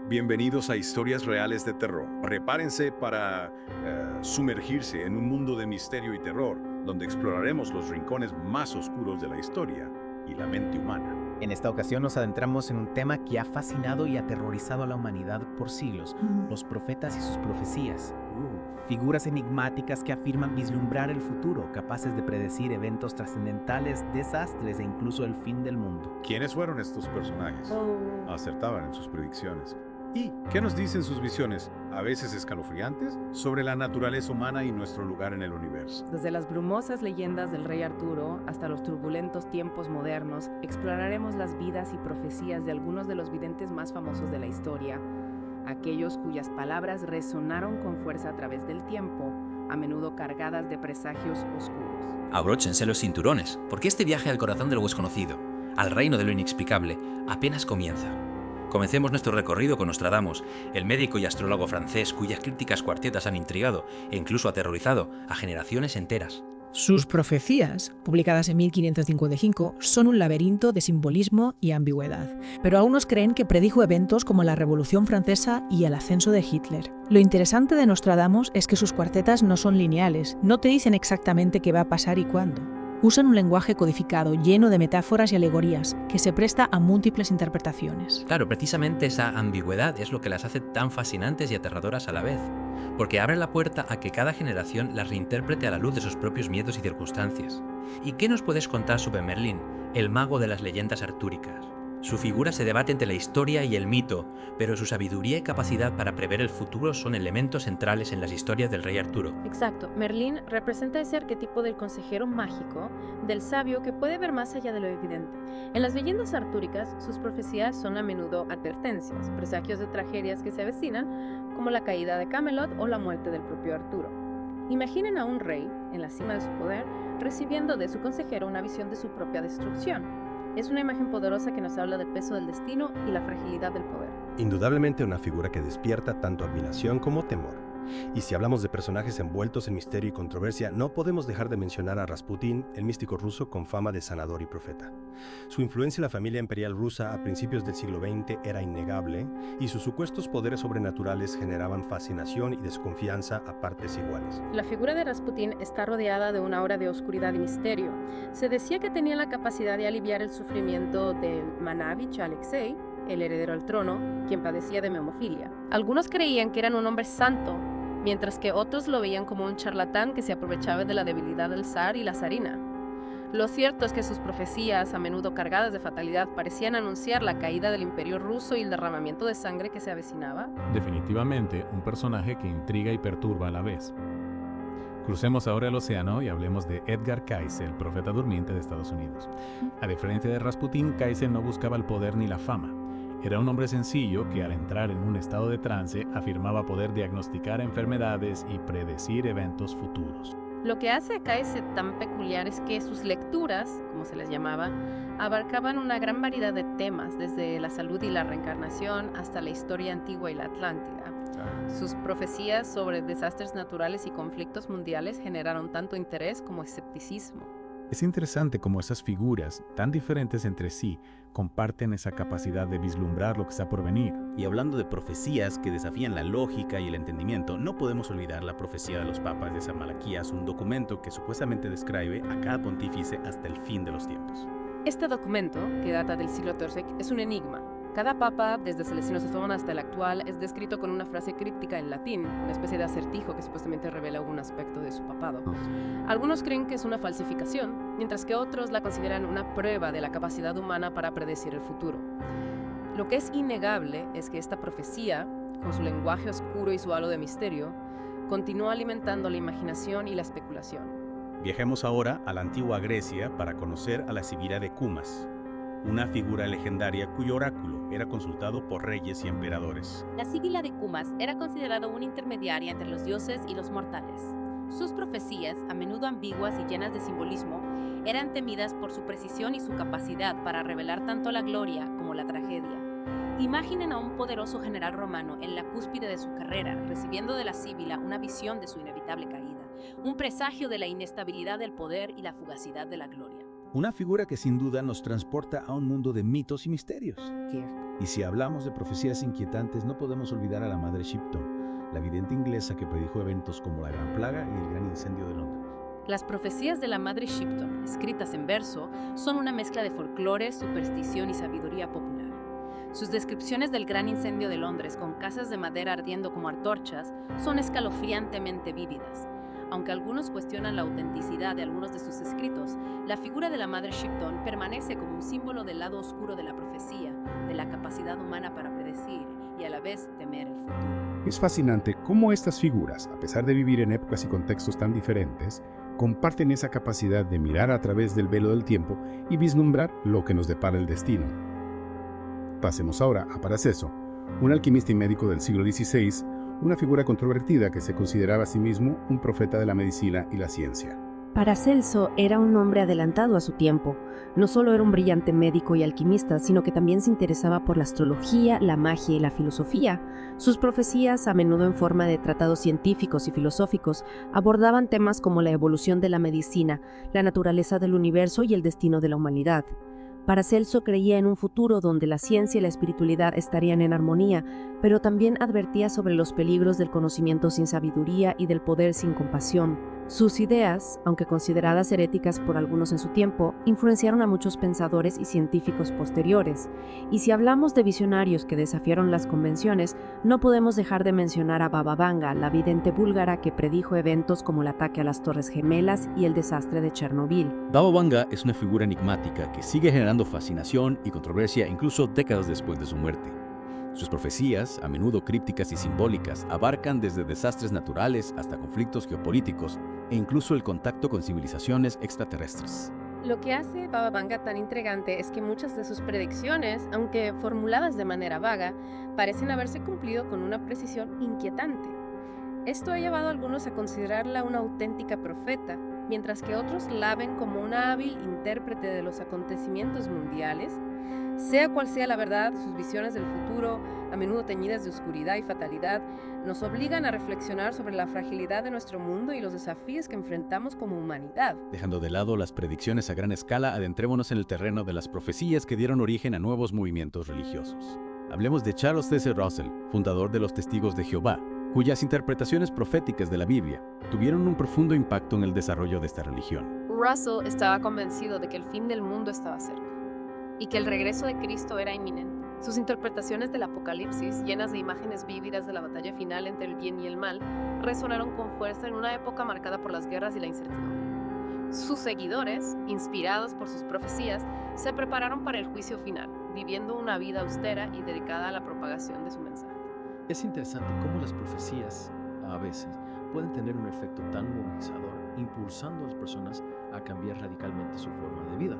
Bienvenidos a Historias Reales de Terror. Prepárense para sumergirse en un mundo de misterio y terror, donde exploraremos los rincones más oscuros de la historia y la mente humana. En esta ocasión nos adentramos en un tema que ha fascinado y aterrorizado a la humanidad por siglos, los profetas y sus profecías. Figuras enigmáticas que afirman vislumbrar el futuro, capaces de predecir eventos trascendentales, desastres e incluso el fin del mundo. ¿Quiénes fueron estos personajes? Acertaban en sus predicciones. ¿Y qué nos dicen sus visiones, a veces escalofriantes, sobre la naturaleza humana y nuestro lugar en el universo? Desde las brumosas leyendas del rey Arturo hasta los turbulentos tiempos modernos, exploraremos las vidas y profecías de algunos de los videntes más famosos de la historia, aquellos cuyas palabras resonaron con fuerza a través del tiempo, a menudo cargadas de presagios oscuros. Abróchense los cinturones, porque este viaje al corazón de lo desconocido, al reino de lo inexplicable, apenas comienza. Comencemos nuestro recorrido con Nostradamus, el médico y astrólogo francés cuyas crípticas cuartetas han intrigado e incluso aterrorizado a generaciones enteras. Sus profecías, publicadas en 1555, son un laberinto de simbolismo y ambigüedad, pero algunos creen que predijo eventos como la Revolución Francesa y el ascenso de Hitler. Lo interesante de Nostradamus es que sus cuartetas no son lineales, no te dicen exactamente qué va a pasar y cuándo. Usan un lenguaje codificado lleno de metáforas y alegorías que se presta a múltiples interpretaciones. Claro, precisamente esa ambigüedad es lo que las hace tan fascinantes y aterradoras a la vez, porque abre la puerta a que cada generación las reinterprete a la luz de sus propios miedos y circunstancias. ¿Y qué nos puedes contar sobre Merlín, el mago de las leyendas artúricas? Su figura se debate entre la historia y el mito, pero su sabiduría y capacidad para prever el futuro son elementos centrales en las historias del rey Arturo. Exacto, Merlín representa ese arquetipo del consejero mágico, del sabio que puede ver más allá de lo evidente. En las leyendas artúricas, sus profecías son a menudo advertencias, presagios de tragedias que se avecinan, como la caída de Camelot o la muerte del propio Arturo. Imaginen a un rey, en la cima de su poder, recibiendo de su consejero una visión de su propia destrucción. Es una imagen poderosa que nos habla del peso del destino y la fragilidad del poder. Indudablemente una figura que despierta tanto admiración como temor. Y si hablamos de personajes envueltos en misterio y controversia, no podemos dejar de mencionar a Rasputín, el místico ruso con fama de sanador y profeta. Su influencia en la familia imperial rusa a principios del siglo XX era innegable, y sus supuestos poderes sobrenaturales generaban fascinación y desconfianza a partes iguales. La figura de Rasputín está rodeada de una aura de oscuridad y misterio. Se decía que tenía la capacidad de aliviar el sufrimiento del Manavich Alexei, el heredero al trono, quien padecía de hemofilia. Algunos creían que era un hombre santo, mientras que otros lo veían como un charlatán que se aprovechaba de la debilidad del zar y la zarina. Lo cierto es que sus profecías, a menudo cargadas de fatalidad, parecían anunciar la caída del imperio ruso y el derramamiento de sangre que se avecinaba. Definitivamente un personaje que intriga y perturba a la vez. Crucemos ahora el océano y hablemos de Edgar Cayce, el profeta durmiente de Estados Unidos. A diferencia de Rasputín, Cayce no buscaba el poder ni la fama. Era un hombre sencillo que al entrar en un estado de trance afirmaba poder diagnosticar enfermedades y predecir eventos futuros. Lo que hace a Cayce tan peculiar es que sus lecturas, como se les llamaba, abarcaban una gran variedad de temas, desde la salud y la reencarnación hasta la historia antigua y la Atlántida. Sus profecías sobre desastres naturales y conflictos mundiales generaron tanto interés como escepticismo. Es interesante cómo esas figuras, tan diferentes entre sí, comparten esa capacidad de vislumbrar lo que está por venir. Y hablando de profecías que desafían la lógica y el entendimiento, no podemos olvidar la profecía de los papas de San Malaquías, un documento que supuestamente describe a cada pontífice hasta el fin de los tiempos. Este documento, que data del siglo XIII, es un enigma. Cada papa, desde Celestino II hasta el actual, es descrito con una frase críptica en latín, una especie de acertijo que supuestamente revela algún aspecto de su papado. Algunos creen que es una falsificación, mientras que otros la consideran una prueba de la capacidad humana para predecir el futuro. Lo que es innegable es que esta profecía, con su lenguaje oscuro y su halo de misterio, continúa alimentando la imaginación y la especulación. Viajemos ahora a la antigua Grecia para conocer a la Sibila de Cumas, una figura legendaria cuyo oráculo era consultado por reyes y emperadores. La Sibila de Cumas era considerada una intermediaria entre los dioses y los mortales. Sus profecías, a menudo ambiguas y llenas de simbolismo, eran temidas por su precisión y su capacidad para revelar tanto la gloria como la tragedia. Imaginen a un poderoso general romano en la cúspide de su carrera, recibiendo de la Sibila una visión de su inevitable caída, un presagio de la inestabilidad del poder y la fugacidad de la gloria. Una figura que sin duda nos transporta a un mundo de mitos y misterios. Kirk. Y si hablamos de profecías inquietantes, no podemos olvidar a la Madre Shipton, la vidente inglesa que predijo eventos como la Gran Plaga y el Gran Incendio de Londres. Las profecías de la Madre Shipton, escritas en verso, son una mezcla de folclore, superstición y sabiduría popular. Sus descripciones del Gran Incendio de Londres, con casas de madera ardiendo como antorchas, son escalofriantemente vívidas. Aunque algunos cuestionan la autenticidad de algunos de sus escritos, la figura de la Madre Shipton permanece como un símbolo del lado oscuro de la profecía, de la capacidad humana para predecir y a la vez temer el futuro. Es fascinante cómo estas figuras, a pesar de vivir en épocas y contextos tan diferentes, comparten esa capacidad de mirar a través del velo del tiempo y vislumbrar lo que nos depara el destino. Pasemos ahora a Paracelso, un alquimista y médico del siglo XVI, una figura controvertida que se consideraba a sí mismo un profeta de la medicina y la ciencia. Paracelso era un hombre adelantado a su tiempo. No solo era un brillante médico y alquimista, sino que también se interesaba por la astrología, la magia y la filosofía. Sus profecías, a menudo en forma de tratados científicos y filosóficos, abordaban temas como la evolución de la medicina, la naturaleza del universo y el destino de la humanidad. Paracelso creía en un futuro donde la ciencia y la espiritualidad estarían en armonía, pero también advertía sobre los peligros del conocimiento sin sabiduría y del poder sin compasión. Sus ideas, aunque consideradas heréticas por algunos en su tiempo, influenciaron a muchos pensadores y científicos posteriores. Y si hablamos de visionarios que desafiaron las convenciones, no podemos dejar de mencionar a Baba Vanga, la vidente búlgara que predijo eventos como el ataque a las Torres Gemelas y el desastre de Chernobyl. Baba Vanga es una figura enigmática que sigue generando fascinación y controversia incluso décadas después de su muerte. Sus profecías, a menudo crípticas y simbólicas, abarcan desde desastres naturales hasta conflictos geopolíticos e incluso el contacto con civilizaciones extraterrestres. Lo que hace Baba Vanga tan intrigante es que muchas de sus predicciones, aunque formuladas de manera vaga, parecen haberse cumplido con una precisión inquietante. Esto ha llevado a algunos a considerarla una auténtica profeta, mientras que otros la ven como una hábil intérprete de los acontecimientos mundiales. Sea cual sea la verdad, sus visiones del futuro, a menudo teñidas de oscuridad y fatalidad, nos obligan a reflexionar sobre la fragilidad de nuestro mundo y los desafíos que enfrentamos como humanidad. Dejando de lado las predicciones a gran escala, adentrémonos en el terreno de las profecías que dieron origen a nuevos movimientos religiosos. Hablemos de Charles T.C. Russell, fundador de los Testigos de Jehová, cuyas interpretaciones proféticas de la Biblia tuvieron un profundo impacto en el desarrollo de esta religión. Russell estaba convencido de que el fin del mundo estaba cerca y que el regreso de Cristo era inminente. Sus interpretaciones del Apocalipsis, llenas de imágenes vívidas de la batalla final entre el bien y el mal, resonaron con fuerza en una época marcada por las guerras y la incertidumbre. Sus seguidores, inspirados por sus profecías, se prepararon para el juicio final, viviendo una vida austera y dedicada a la propagación de su mensaje. Es interesante cómo las profecías, a veces, pueden tener un efecto tan movilizador, impulsando a las personas a cambiar radicalmente su forma de vida.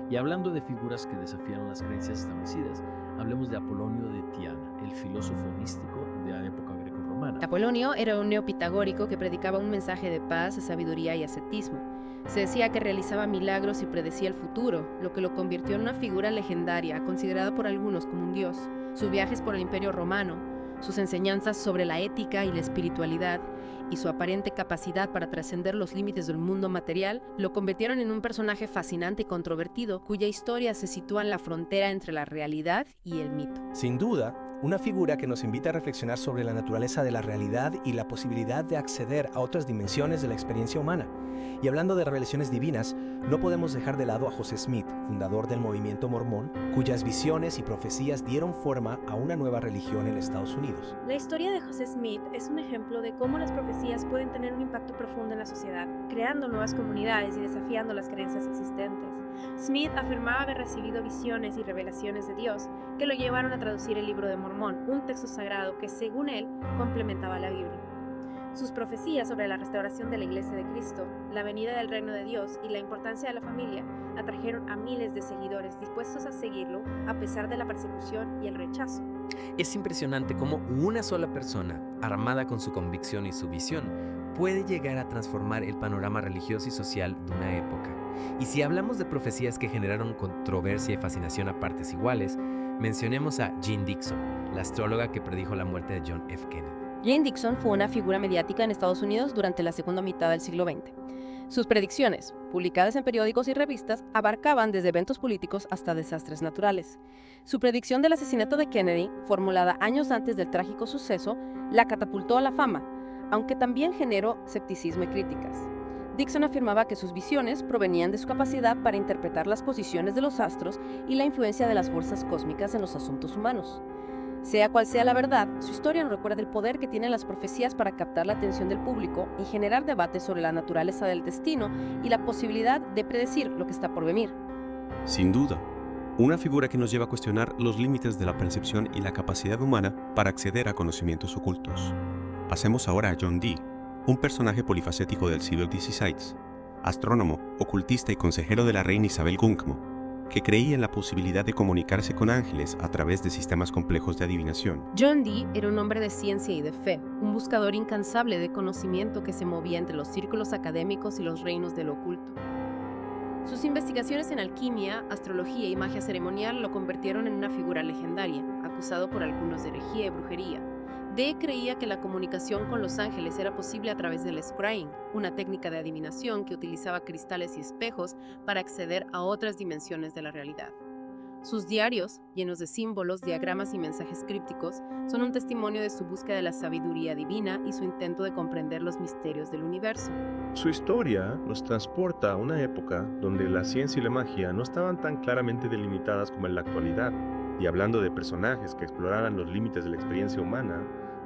Y hablando de figuras que desafiaron las creencias establecidas, hablemos de Apolonio de Tiana, el filósofo místico de la época grecorromana. Apolonio era un neopitagórico que predicaba un mensaje de paz, sabiduría y ascetismo. Se decía que realizaba milagros y predecía el futuro, lo que lo convirtió en una figura legendaria, considerada por algunos como un dios. Sus viajes por el Imperio Romano, sus enseñanzas sobre la ética y la espiritualidad y su aparente capacidad para trascender los límites del mundo material lo convirtieron en un personaje fascinante y controvertido, cuya historia se sitúa en la frontera entre la realidad y el mito. Sin duda, una figura que nos invita a reflexionar sobre la naturaleza de la realidad y la posibilidad de acceder a otras dimensiones de la experiencia humana. Y hablando de revelaciones divinas, no podemos dejar de lado a José Smith, fundador del movimiento mormón, cuyas visiones y profecías dieron forma a una nueva religión en Estados Unidos. La historia de José Smith es un ejemplo de cómo las profecías pueden tener un impacto profundo en la sociedad, creando nuevas comunidades y desafiando las creencias existentes. Smith afirmaba haber recibido visiones y revelaciones de Dios que lo llevaron a traducir el Libro de Mormón, un texto sagrado que, según él, complementaba la Biblia. Sus profecías sobre la restauración de la Iglesia de Cristo, la venida del reino de Dios y la importancia de la familia atrajeron a miles de seguidores dispuestos a seguirlo a pesar de la persecución y el rechazo. Es impresionante cómo una sola persona, armada con su convicción y su visión, puede llegar a transformar el panorama religioso y social de una época. Y si hablamos de profecías que generaron controversia y fascinación a partes iguales, mencionemos a Jean Dixon, la astróloga que predijo la muerte de John F. Kennedy. Jane Dixon fue una figura mediática en Estados Unidos durante la segunda mitad del siglo XX. Sus predicciones, publicadas en periódicos y revistas, abarcaban desde eventos políticos hasta desastres naturales. Su predicción del asesinato de Kennedy, formulada años antes del trágico suceso, la catapultó a la fama, aunque también generó escepticismo y críticas. Dixon afirmaba que sus visiones provenían de su capacidad para interpretar las posiciones de los astros y la influencia de las fuerzas cósmicas en los asuntos humanos. Sea cual sea la verdad, su historia nos recuerda el poder que tienen las profecías para captar la atención del público y generar debates sobre la naturaleza del destino y la posibilidad de predecir lo que está por venir. Sin duda, una figura que nos lleva a cuestionar los límites de la percepción y la capacidad humana para acceder a conocimientos ocultos. Pasemos ahora a John Dee, un personaje polifacético del siglo XVI, astrónomo, ocultista y consejero de la reina Isabel Gungmo, que creía en la posibilidad de comunicarse con ángeles a través de sistemas complejos de adivinación. John Dee era un hombre de ciencia y de fe, un buscador incansable de conocimiento que se movía entre los círculos académicos y los reinos del oculto. Sus investigaciones en alquimia, astrología y magia ceremonial lo convirtieron en una figura legendaria, acusado por algunos de herejía y brujería. Dee creía que la comunicación con los ángeles era posible a través del scrying, una técnica de adivinación que utilizaba cristales y espejos para acceder a otras dimensiones de la realidad. Sus diarios, llenos de símbolos, diagramas y mensajes crípticos, son un testimonio de su búsqueda de la sabiduría divina y su intento de comprender los misterios del universo. Su historia nos transporta a una época donde la ciencia y la magia no estaban tan claramente delimitadas como en la actualidad. Y hablando de personajes que exploraran los límites de la experiencia humana,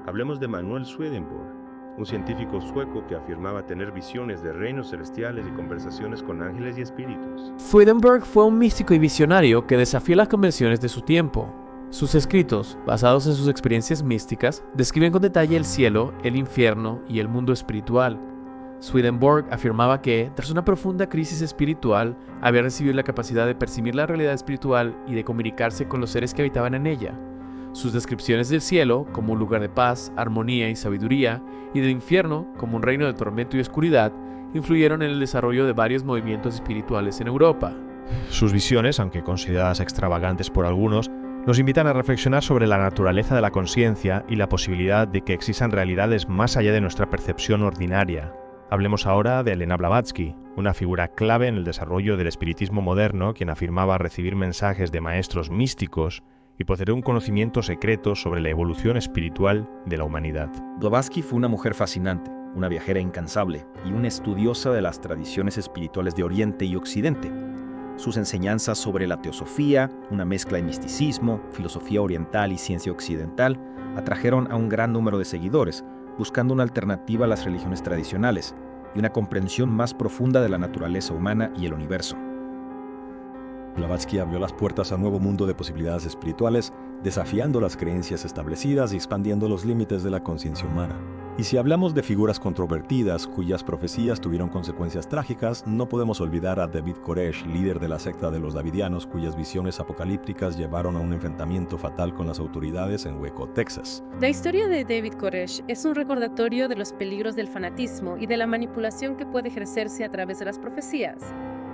hablemos de Manuel Swedenborg, un científico sueco que afirmaba tener visiones de reinos celestiales y conversaciones con ángeles y espíritus. Swedenborg fue un místico y visionario que desafió las convenciones de su tiempo. Sus escritos, basados en sus experiencias místicas, describen con detalle el cielo, el infierno y el mundo espiritual. Swedenborg afirmaba que, tras una profunda crisis espiritual, había recibido la capacidad de percibir la realidad espiritual y de comunicarse con los seres que habitaban en ella. Sus descripciones del cielo, como un lugar de paz, armonía y sabiduría, y del infierno, como un reino de tormento y oscuridad, influyeron en el desarrollo de varios movimientos espirituales en Europa. Sus visiones, aunque consideradas extravagantes por algunos, nos invitan a reflexionar sobre la naturaleza de la conciencia y la posibilidad de que existan realidades más allá de nuestra percepción ordinaria. Hablemos ahora de Elena Blavatsky, una figura clave en el desarrollo del espiritismo moderno, quien afirmaba recibir mensajes de maestros místicos y poseer un conocimiento secreto sobre la evolución espiritual de la humanidad. Blavatsky fue una mujer fascinante, una viajera incansable y una estudiosa de las tradiciones espirituales de Oriente y Occidente. Sus enseñanzas sobre la teosofía, una mezcla de misticismo, filosofía oriental y ciencia occidental, atrajeron a un gran número de seguidores, buscando una alternativa a las religiones tradicionales y una comprensión más profunda de la naturaleza humana y el universo. Blavatsky abrió las puertas a un nuevo mundo de posibilidades espirituales, desafiando las creencias establecidas y expandiendo los límites de la conciencia humana. Y si hablamos de figuras controvertidas cuyas profecías tuvieron consecuencias trágicas, no podemos olvidar a David Koresh, líder de la secta de los Davidianos, cuyas visiones apocalípticas llevaron a un enfrentamiento fatal con las autoridades en Waco, Texas. La historia de David Koresh es un recordatorio de los peligros del fanatismo y de la manipulación que puede ejercerse a través de las profecías.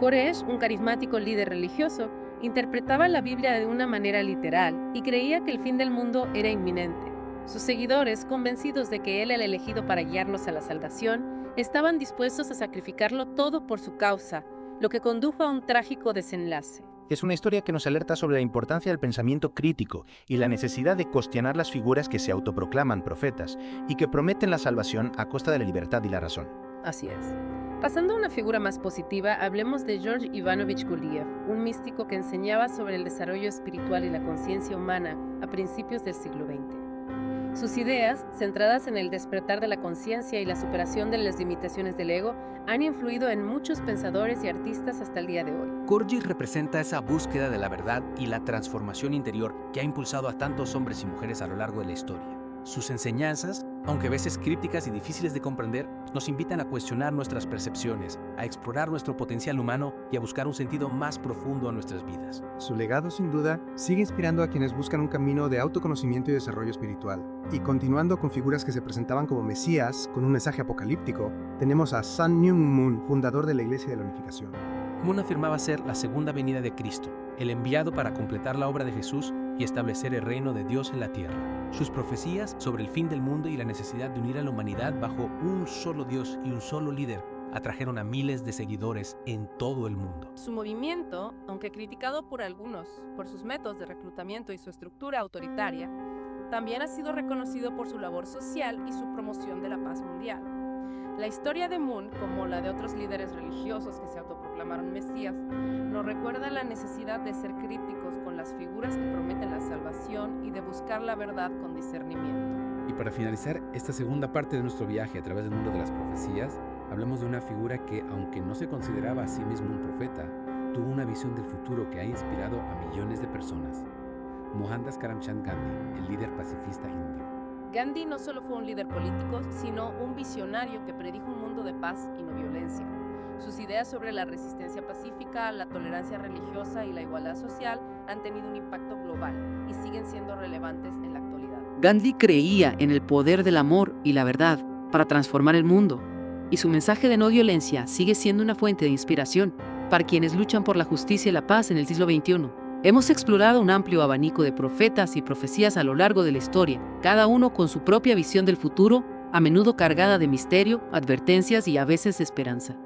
Koresh, un carismático líder religioso, interpretaba la Biblia de una manera literal y creía que el fin del mundo era inminente. Sus seguidores, convencidos de que él era el elegido para guiarnos a la salvación, estaban dispuestos a sacrificarlo todo por su causa, lo que condujo a un trágico desenlace. Es una historia que nos alerta sobre la importancia del pensamiento crítico y la necesidad de cuestionar las figuras que se autoproclaman profetas y que prometen la salvación a costa de la libertad y la razón. Así es. Pasando a una figura más positiva, hablemos de George Ivanovich Gurdjieff, un místico que enseñaba sobre el desarrollo espiritual y la conciencia humana a principios del siglo XX. Sus ideas, centradas en el despertar de la conciencia y la superación de las limitaciones del ego, han influido en muchos pensadores y artistas hasta el día de hoy. Gurdjieff representa esa búsqueda de la verdad y la transformación interior que ha impulsado a tantos hombres y mujeres a lo largo de la historia. Sus enseñanzas, aunque a veces crípticas y difíciles de comprender, nos invitan a cuestionar nuestras percepciones, a explorar nuestro potencial humano y a buscar un sentido más profundo a nuestras vidas. Su legado, sin duda, sigue inspirando a quienes buscan un camino de autoconocimiento y desarrollo espiritual. Y continuando con figuras que se presentaban como mesías, con un mensaje apocalíptico, tenemos a Sun Myung Moon, fundador de la Iglesia de la Unificación. Moon afirmaba ser la segunda venida de Cristo, el enviado para completar la obra de Jesús y establecer el reino de Dios en la tierra. Sus profecías sobre el fin del mundo y la necesidad de unir a la humanidad bajo un solo Dios y un solo líder atrajeron a miles de seguidores en todo el mundo. Su movimiento, aunque criticado por algunos por sus métodos de reclutamiento y su estructura autoritaria, también ha sido reconocido por su labor social y su promoción de la paz mundial. La historia de Moon, como la de otros líderes religiosos que se autoproclamaron mesías, nos recuerda la necesidad de ser críticos con las figuras que prometen la salvación y de buscar la verdad con discernimiento. Y para finalizar esta segunda parte de nuestro viaje a través del mundo de las profecías, hablamos de una figura que, aunque no se consideraba a sí mismo un profeta, tuvo una visión del futuro que ha inspirado a millones de personas. Mohandas Karamchand Gandhi, el líder pacifista indio. Gandhi no solo fue un líder político, sino un visionario que predijo un mundo de paz y no violencia. Sus ideas sobre la resistencia pacífica, la tolerancia religiosa y la igualdad social han tenido un impacto global y siguen siendo relevantes en la actualidad. Gandhi creía en el poder del amor y la verdad para transformar el mundo, y su mensaje de no violencia sigue siendo una fuente de inspiración para quienes luchan por la justicia y la paz en el siglo XXI. Hemos explorado un amplio abanico de profetas y profecías a lo largo de la historia, cada uno con su propia visión del futuro, a menudo cargada de misterio, advertencias y a veces esperanza.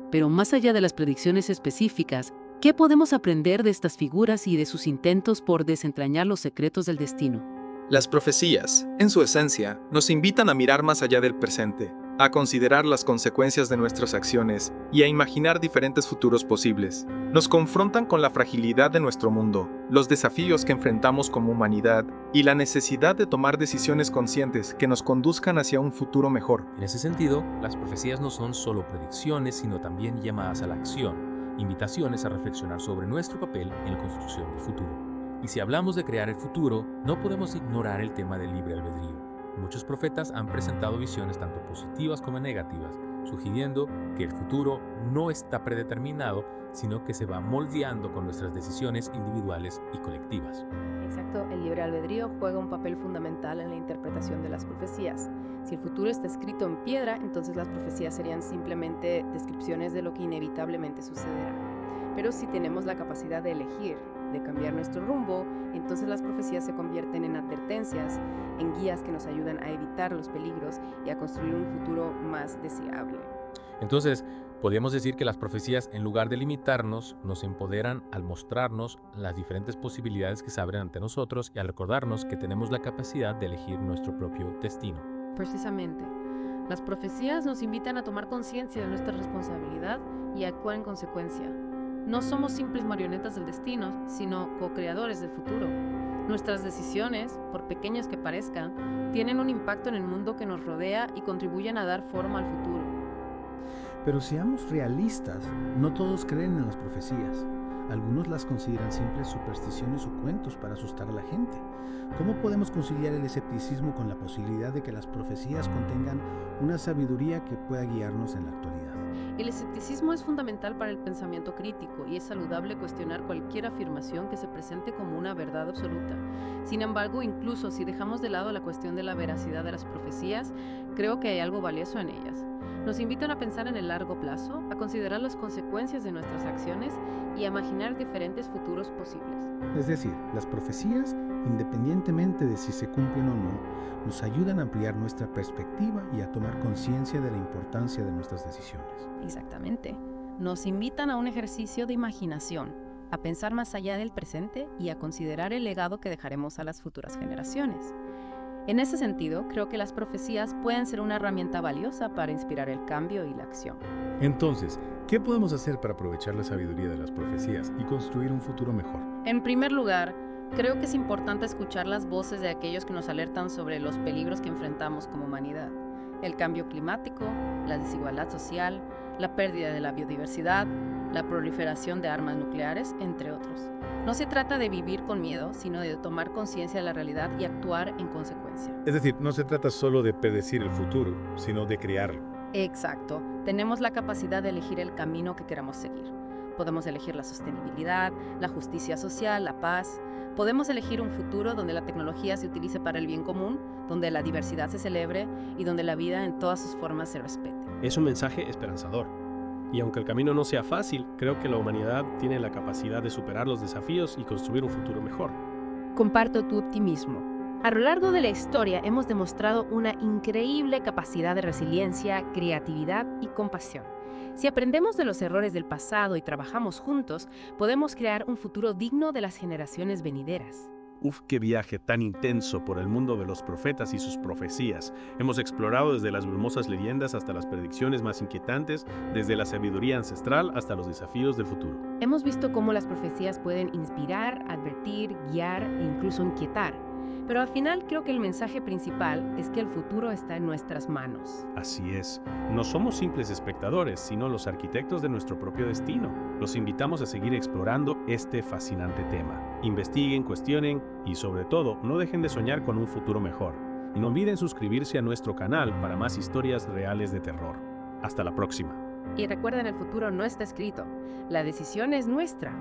Pero más allá de las predicciones específicas, ¿qué podemos aprender de estas figuras y de sus intentos por desentrañar los secretos del destino? Las profecías, en su esencia, nos invitan a mirar más allá del presente, a considerar las consecuencias de nuestras acciones y a imaginar diferentes futuros posibles. Nos confrontan con la fragilidad de nuestro mundo, los desafíos que enfrentamos como humanidad y la necesidad de tomar decisiones conscientes que nos conduzcan hacia un futuro mejor. En ese sentido, las profecías no son solo predicciones, sino también llamadas a la acción, invitaciones a reflexionar sobre nuestro papel en la construcción del futuro. Y si hablamos de crear el futuro, no podemos ignorar el tema del libre albedrío. Muchos profetas han presentado visiones tanto positivas como negativas, sugiriendo que el futuro no está predeterminado, sino que se va moldeando con nuestras decisiones individuales y colectivas. Exacto, el libre albedrío juega un papel fundamental en la interpretación de las profecías. Si el futuro está escrito en piedra, entonces las profecías serían simplemente descripciones de lo que inevitablemente sucederá. Pero si tenemos la capacidad de elegir, de cambiar nuestro rumbo, entonces las profecías se convierten en advertencias, en guías que nos ayudan a evitar los peligros y a construir un futuro más deseable. Entonces, podríamos decir que las profecías, en lugar de limitarnos, nos empoderan al mostrarnos las diferentes posibilidades que se abren ante nosotros y al recordarnos que tenemos la capacidad de elegir nuestro propio destino. Precisamente, las profecías nos invitan a tomar conciencia de nuestra responsabilidad y a actuar en consecuencia. No somos simples marionetas del destino, sino co-creadores del futuro. Nuestras decisiones, por pequeñas que parezcan, tienen un impacto en el mundo que nos rodea y contribuyen a dar forma al futuro. Pero seamos realistas, no todos creen en las profecías. Algunos las consideran simples supersticiones o cuentos para asustar a la gente. ¿Cómo podemos conciliar el escepticismo con la posibilidad de que las profecías contengan una sabiduría que pueda guiarnos en la actualidad? El escepticismo es fundamental para el pensamiento crítico y es saludable cuestionar cualquier afirmación que se presente como una verdad absoluta. Sin embargo, incluso si dejamos de lado la cuestión de la veracidad de las profecías, creo que hay algo valioso en ellas. Nos invitan a pensar en el largo plazo, a considerar las consecuencias de nuestras acciones y a imaginar diferentes futuros posibles. Es decir, las profecías, independientemente de si se cumplen o no, nos ayudan a ampliar nuestra perspectiva y a tomar conciencia de la importancia de nuestras decisiones. Exactamente. Nos invitan a un ejercicio de imaginación, a pensar más allá del presente y a considerar el legado que dejaremos a las futuras generaciones. En ese sentido, creo que las profecías pueden ser una herramienta valiosa para inspirar el cambio y la acción. Entonces, ¿qué podemos hacer para aprovechar la sabiduría de las profecías y construir un futuro mejor? En primer lugar, creo que es importante escuchar las voces de aquellos que nos alertan sobre los peligros que enfrentamos como humanidad. El cambio climático, la desigualdad social, la pérdida de la biodiversidad, la proliferación de armas nucleares, entre otros. No se trata de vivir con miedo, sino de tomar conciencia de la realidad y actuar en consecuencia. Es decir, no se trata solo de predecir el futuro, sino de crearlo. Exacto. Tenemos la capacidad de elegir el camino que queramos seguir. Podemos elegir la sostenibilidad, la justicia social, la paz. Podemos elegir un futuro donde la tecnología se utilice para el bien común, donde la diversidad se celebre y donde la vida en todas sus formas se respete. Es un mensaje esperanzador. Y aunque el camino no sea fácil, creo que la humanidad tiene la capacidad de superar los desafíos y construir un futuro mejor. Comparto tu optimismo. A lo largo de la historia hemos demostrado una increíble capacidad de resiliencia, creatividad y compasión. Si aprendemos de los errores del pasado y trabajamos juntos, podemos crear un futuro digno de las generaciones venideras. Uf, qué viaje tan intenso por el mundo de los profetas y sus profecías. Hemos explorado desde las brumosas leyendas hasta las predicciones más inquietantes, desde la sabiduría ancestral hasta los desafíos del futuro. Hemos visto cómo las profecías pueden inspirar, advertir, guiar e incluso inquietar. Pero al final creo que el mensaje principal es que el futuro está en nuestras manos. Así es. No somos simples espectadores, sino los arquitectos de nuestro propio destino. Los invitamos a seguir explorando este fascinante tema. Investiguen, cuestionen y sobre todo, no dejen de soñar con un futuro mejor. Y no olviden suscribirse a nuestro canal para más historias reales de terror. Hasta la próxima. Y recuerden, el futuro no está escrito. La decisión es nuestra.